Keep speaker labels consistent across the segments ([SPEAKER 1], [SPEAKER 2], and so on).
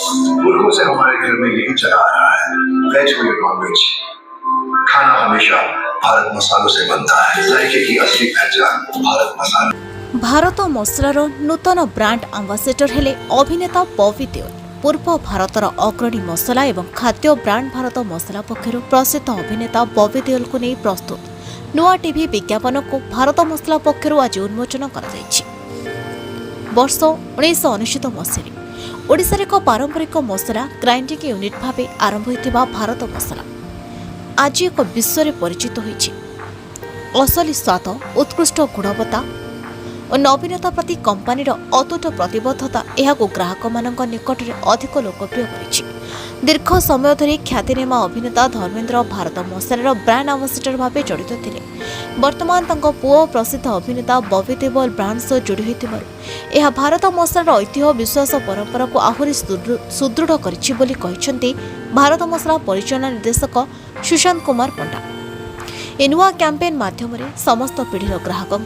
[SPEAKER 1] पुरखों से हमारे घर में यही चला आ रहा है, वेज हो या नॉन वेज, खाना हमेशा भारत मसालों से बनता है। जायके की असली पहचान भारत मसाला।
[SPEAKER 2] भारत मसलार नूतन ब्रांड आंबासेडर हेले अभिनेता बॉबी देओल। पूर्व भारतर अग्रणी मसला एवं खाद्य ब्रांड भारत मसला पक्षर प्रसिद्ध अभिनेता बॉबी देओल को नहीं प्रस्तुत नुआ टीवी विज्ञापन को भारत मसला पक्षर आज उन्मोचन कर वर्ष 1999 मसीह ओडिशार एक पारंपरिक मसला ग्राइंडिंग यूनिट भाव आरंभ होता भारत मसला आज एक विश्व में परिचित होइछि। असली स्वाद, उत्कृष्ट गुणवत्ता और नवीनता प्रति कंपानीर अतुट प्रतिबद्धता यहां ग्राहक मानक निकट में अधिक लोकप्रिय करिछि। दीर्घ समय धरी ख्यातिनेमा अभिनेता धर्मेंद्र भारत मसलार ब्रांड आंबासेडर भाव जड़ित थिले। वर्तमान तांको पुओ प्रसिद्ध अभिनेता बॉबी देओल ब्रांड सह जोड़ी होइतिबारु यह भारत मसलार ऐतिह्य विश्वास परंपरा को आहुरी सुदृढ़ करिछि बोली कहिसंती भारत मसला परिचालन निर्देशक सुशांत कुमार पंडा। ए नुआ कैंपेन माध्यम समस्त पीढ़ीर ग्राहकों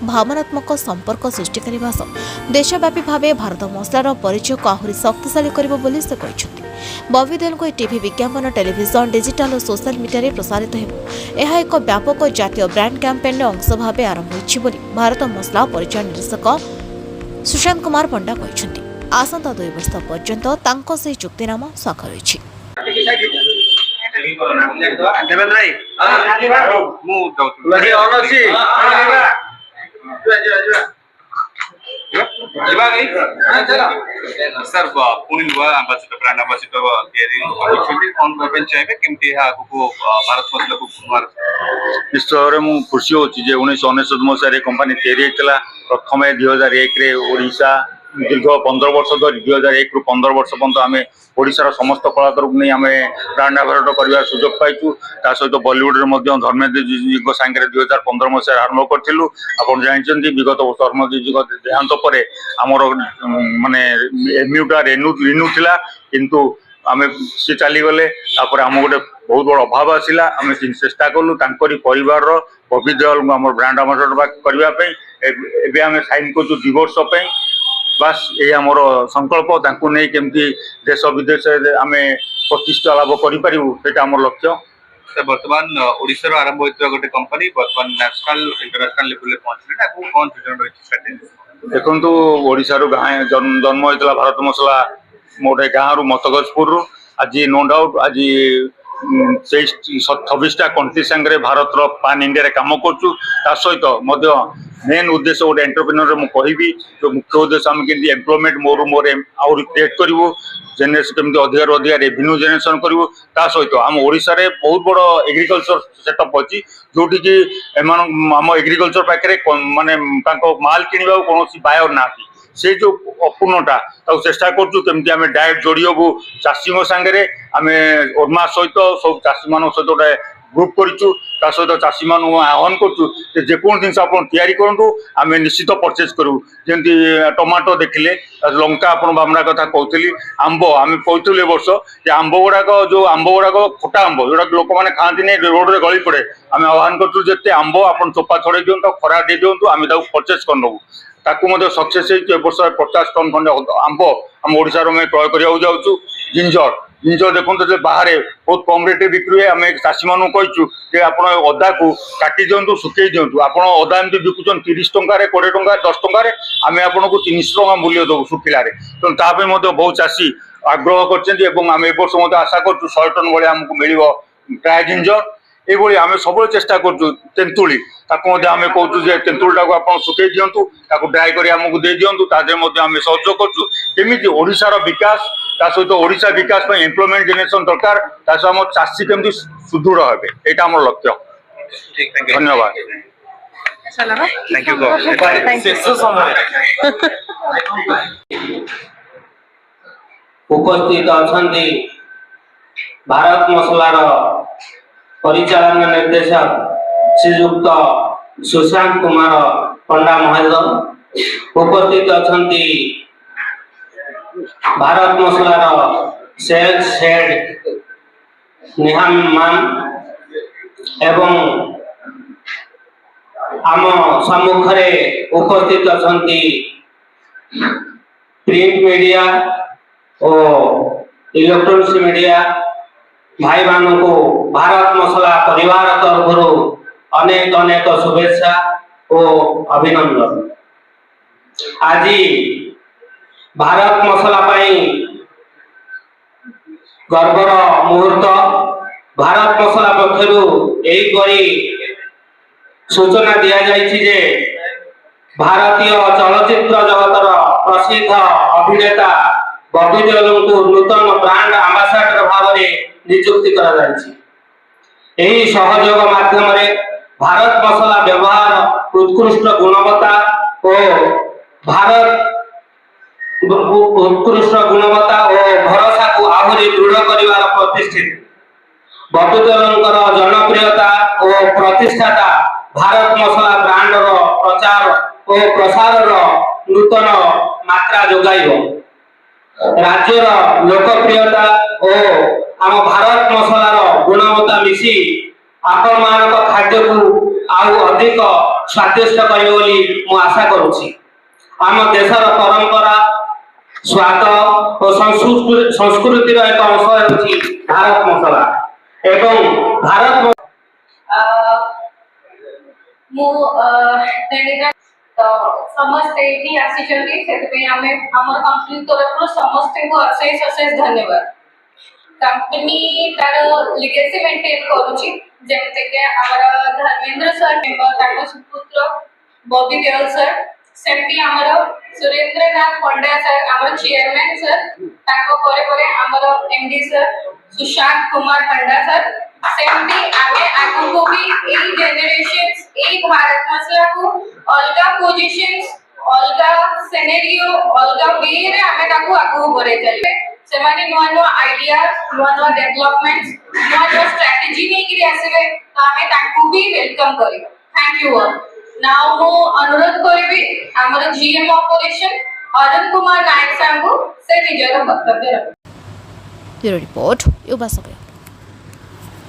[SPEAKER 2] भावनात्मक संपर्क सृष्टि करने सह देशव्यापी भाव भारत मसलार परिचय को आहुरी शक्तिशाली करिबो बोली से कहिसंती। बॉबी देओल को टीवी विज्ञापन, टेलीविजन, डिजिटल और सोशल मीडिया प्रसारित हेबो। यह एक व्यापक जातीय ब्रांड कैंपेन अंश भाव आरंभ होइछि बोली भारत मसला परिचालन निर्देशक सुशांत कुमार पंडा कहिसंती। आसंता 2 वर्ष पर्यंत तांको सही चुक्तिनामा स्वाक्षर होइछि।
[SPEAKER 3] सर पुणी नुआ आंबासेडर ब्रांड आंबासेडर चाहिए केमती भारत मसला को
[SPEAKER 4] निश्चय मु खुशी होची जे 1999 मसीह कंपनी तैयारी प्रथम 2001 ओडिशा दीर्घ 15 वर्ष धरी 2001 रु 15 वर्ष पर्यंत आम ओडिशार समस्त कलाकार को नहीं आम ब्रांड आंबासेडर कर सुजोग पाइचु। ता सहित बॉलीवुड धर्मेंद्र जी सांगे 2015 मसीह आरंभ करूँ। आप जानते विगत वर्ष धर्मेंद्र जी देहांत पर आमर माने एम्यूटा रिन्यू थिला किंतु आम सी चलीगले आम गोटे बहुत बड़ अभाव आसला। आम चेष्टा कलु परिवार बॉबी देओल आम ब्रांड आंबासेडर करने आम साइन कर 2 वर्ष बास ये आमर संकल्प तांकु नहीं केमती देश विदेश आम प्रतिष्ठा लाभ करें आम लक्ष्य।
[SPEAKER 3] वर्तमान ओडिशा आरंभ होता गोटे कंपनी वर्तमान नेशनल इंटरनेशनल लेवल में पहुंचले कौन स्ट्रेटेजी
[SPEAKER 4] देखु ओडिशा गाँ जन्म होता भारत मसला मोटे गाँव मतगजपुर आज नो डाउट आज 26टा कंट्री सांगे भारत पान इंडिया काम करूँ। सहित मेन उद्देश्य गोटे एंटरप्रेन्योर मुझे कहबी जो मुख्य उद्देश्य आम के एम्प्लॉयमेंट मोर मोर आउट क्रिएट करूँ जेनेरेशन केमती अधिक रेवेन्यू जेनेरेशन करूँ। सहित आम ओडिशा रे बहुत बड़ एग्रीकल्चर सेटअप अच्छी जोटि कि आम एग्रीकल्चर पाखे माने माल किणवा कौन बायर ना से जो अपूर्णता चेष्टा करमती आम डायरेक्ट जोड़बू चाषी सांगे आम ओरमा सहित सब चाषी मान सहित गोटे ग्रुप करूँ। सहित चाषी मान आह्वान करूँ जेको जिन आप करूँ आम निश्चित परचेज करूँ। जमी टमाटो देखिले लंका आप बामरा कथा कहती आंब आम कहूँ वर्ष आंब गुड़ाक जो आंब गुड़ाक खोटा आंब जोटा लोक मैंने खाती रोड में गली पड़े आम आह्वान करूँ जिते आंब आप चोपा छड़े दिंतु खरा दे दिंतु आम परचेज कर नबू ताकू सक्सेस वर्ष 50 टन खंडे आंब आम ओडिशा में क्रय कर जिंजर जिंजर देखो बाहर बहुत कम रेट बिक्री हुए। आम चाषी मानू कही आप अदा को काटी दिंतु सुखे दिंतु आप अदा एमती बिकुन 30 टंकार 20 टंकार 10 टंकार आम आपको 300 टका मूल्य देवु सुखिलारे तेनाली बहुत चाषी आग्रह करम ए वर्ष आशा कर 100 टन भाई आमको मिल ड्राए जिंजर ये आम सब चेष्टा करूँ। तेंतुली आम कहूँ तेंतुली आप सुखे दिंतु ड्राए कर आमको दे दिंतु आम सहयोग करुँ ओडिशार विकास सहित ओडिशा विकास एम्प्लॉयमेंट जेनेरेशन दरकार सहित आम चाषी केमती सुदृढ़ हे यहाँ आम लक्ष्य। धन्यवाद।
[SPEAKER 5] उपस्थित अच्छा भारत मसलार परिचालन निर्देशक श्रीयुक्त सुशांत कुमार पंडा महोदय उपस्थित अच्छा भारत मसलार सेल्स हेड निहाम मान एवं आम सम्मुखें उपस्थित अच्छा प्रिंट मीडिया ଓ ଇଲେକ୍ଟ୍ରୋନିକ୍ସ ମିଡିଆ ଭାଇମାନଙ୍କୁ ଭାରତ ମସଲା ପରିବାର ତରଫରୁ ଅନେକ ଅନେକ ଶୁଭେଚ୍ଛା ଓ ଅଭିନନ୍ଦନ। ଆଜି ଭାରତ ମସଲା ପାଇଁ ଗର୍ବର ମୁହୂର୍ତ୍ତ। ଭାରତ ମସଲା ପକ୍ଷରୁ ଏହିପରି ସୂଚନା ଦିଆଯାଇଛି ଯେ ଭାରତୀୟ ଚଳଚ୍ଚିତ୍ର ଜଗତର ପ୍ରସିଦ୍ଧ ଅଭିନେତା ବବି ଦେଓଲଙ୍କୁ ନୂତନ ବ୍ରାଣ୍ଡ ଆମ୍ବାସାଡର ଭାବରେ ନିଯୁକ୍ତି କରାଯାଇଛି। ଏହି ସହଯୋଗ ମାଧ୍ୟମରେ ଭାରତ ମସଲା ବ୍ୟବହାର ଉତ୍କୃଷ୍ଟ ଗୁଣବତ୍ତା ଓ ଭରସାକୁ ଆହୁରି ଦୃଢ କରିବାର ପ୍ରତିଷ୍ଠିତ। ବବି ଦେଓଲଙ୍କର ଜନପ୍ରିୟତା ଓ ପ୍ରତିଷ୍ଠାତା ଭାରତ ମସଲା ବ୍ରାଣ୍ଡର ପ୍ରଚାର ଓ ପ୍ରସାରର ନୂତନ ମାତ୍ରା ଯୋଗାଇବ। ରାଜ୍ୟର ଲୋକପ୍ରିୟତା ଓ ଆମ ଭାରତ ମସଲାର ଗୁଣବତ୍ତା ମିଶି ଆପଣମାନଙ୍କ ଖାଦ୍ୟକୁ ଆଉ ଅଧିକ ସ୍ୱାଦିଷ୍ଟ କରିବ ବୋଲି ମୁଁ ଆଶା କରୁଛି। ଆମ ଦେଶର ପରମ୍ପରା ସ୍ୱାଦ ଓ ସଂସ୍କୃତିର ଏକ ଅଂଶ ହେଉଛି ଭାରତ ମସଲା ଏବଂ ଭାରତ
[SPEAKER 6] ସମସ୍ତେ ଏଠି ଆସିଛନ୍ତି, ସେଥିପାଇଁ ଆମେ ଆମର କମ୍ପାନୀ ତରଫରୁ ସମସ୍ତଙ୍କୁ ଅଶେଷ ଅଶେଷ ଧନ୍ୟବାଦ। कंपनी तार लिगेसी मेंटेन करूची, जेमते आमर धर्मेंद्र सर ताको सुपुत्र बॉबी देओल सर, सेमती आमर सुरेंद्रनाथ पंड्या सर आमर चेयरमैन सर, ताको परे परे आमर MD sir Sushant Kumar Pandya sir, सेमती आगे आगु भी ए जनरेशंस ए भारत मसला को अलगा पोजीशंस अलगा सिनेरियो अलगा वे रे आमे ताको आगु बरे चले सेमाने नुआ नुआ आइडिया नुआ नुआ डेवलपमेंट्स नुआ नुआ स्ट्रेटजी नहीं कि आसबे तो आमे ताको भी वेलकम करी। Thank you all. नाउ मो अनुरोध करबी हमर जीएम ऑपरेशन अरुण कुमार नायक सांगू से निजर वक्तव्य रख।
[SPEAKER 2] ब्यूरो रिपोर्ट युवा समय।